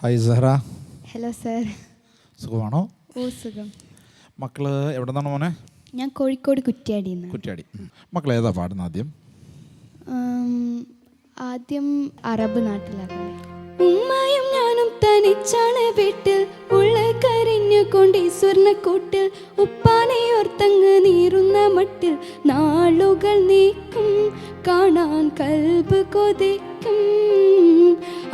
Hi Zahra. Hello sir. സുഖമാണോ? ഓ സുഖം. മക്കള് എവിടെ നിന്നാണ് മോനെ? ഞാൻ കോഴിക്കോട് കുറ്റ്യാടി. കുറ്റ്യാടി. മക്കൾ ഏതാ പാടുന്ന ആദ്യം? ആദ്യം അറബ് നാട്ടിലാണ്. ഉമ്മയും ഞാനും തനിച്ചാണ് വീട്ടിൽ, ഉള്ള കരിഞ്ഞുകൊണ്ട് സ്വർണ്ണക്കൂട്ടിൽ, ഉപ്പാനെയോർത്തങ്ങ് നീറുന്ന മട്ടിൽ, നാളുകൾ നീക്കും കാണാൻ കൽബ് കൊതിക്കും.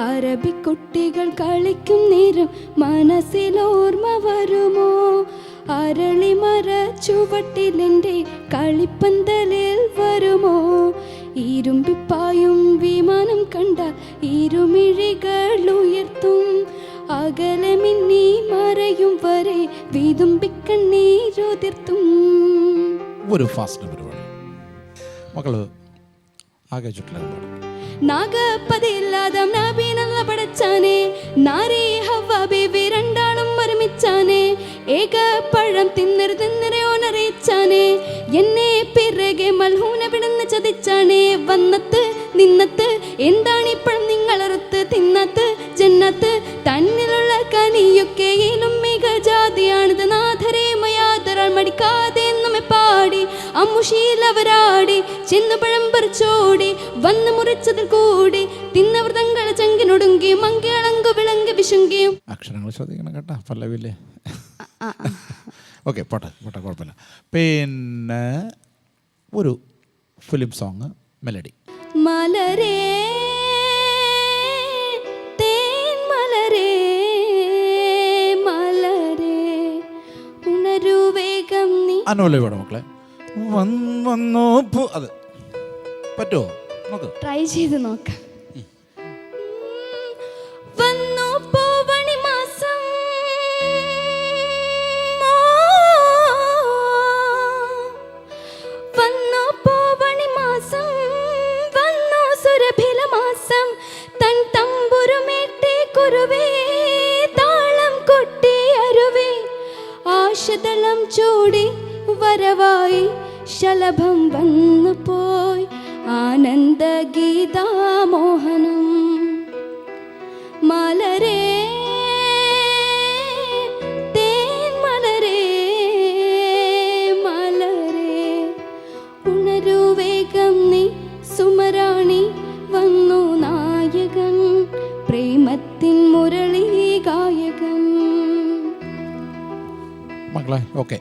അറബിക്കുട്ടികൾ കളിക്കും നേരം മനസ്സിലോർമ്മ വരുമോ? അരളിമര ചുവട്ടിലെൻ്റെ കളിപ്പന്തലിൽ വരുമോ? ഇരുമ്പിപ്പായും വിമാനം കണ്ടാൽ ഇരുമിഴികൾ ഉയർത്തും, അകലെ മിന്നി മറയും വരെ വിതുമ്പിക്കണ്ണീരുതിർത്തും. ഒരു ഫാസ്റ്റ് പരിപാടി. മക്കള് ആകെ ചുറ്റിലാണ്. നാഗപ്പതില്ലാതം നബീനല്ല പടച്ചാനെ, നാരി ഹവ്വ ബീവി രണ്ടാളും ഒരുമിച്ചാനെ, ഏക പഴം തിന്നരയോനറിയിച്ചാനെ, എന്നെ പിറകെ മൽഹൂന വിടുന്ന് ചതിച്ചാനെ. വന്നത്ത് നിന്നത്ത് എന്താണിപ്പഴം നിങ്ങളറുത്ത് തിന്നത്ത് ജന്നത്ത്, തന്നിലുള്ള കനിയൊക്കെയിലും മിക ജാതിയാണിത് നാഥരെ മയാതരാൾ മടിക്കാതെ നമ്മെ പാടി അമ്മുശീലവരാടി ചെന്നു പഴം പറിച്ചോടി വന്ന് മുറിച്ചതിൽ കൂടി തിന്നവർ തങ്ങളെ ചങ്കിനൊടുങ്ങി മങ്കിളങ്കു വിളങ്കി വിശുങ്കിയും. അക്ഷരങ്ങൾ ശ്രദ്ധിക്കണം കേട്ടാ, പല്ലവില്ലേ? ഓക്കെ, പോട്ടെ പോട്ടെ, കുഴപ്പമില്ല. പിന്നെ ഒരു ഫിലിം സോങ് മെലഡി. മലരേ തേൻ മലരേ മലരേ ഉണരൂ വേഗം നീ. അനുവല്ലയുടെ മക്കളെ വന്നോ. അത് പറ്റുമോ? നോക്ക്, ട്രൈ ചെയ്ത് നോക്കാം. വന്നു പോവണി മാസം വന്നു പോവണി മാസം വന്നു സുരഭില മാസം, തൻ തമ്പുരുമേട്ടേ കുരുവേ താളം കൊട്ടി അരുവേ, ആശതളം ചൂടി വരവായി ശലഭം വന്നു പോയി ആനന്ദ ഗീതാമോഹനം. മലരേ തേൻ മലരേ മലരേ ഉണരൂ വേഗം നീ സുമരാണി, വന്നു നായകൻ പ്രേമത്തിൻ മുരളി ഗായകൻ. മക്കളെ ഓക്കെ.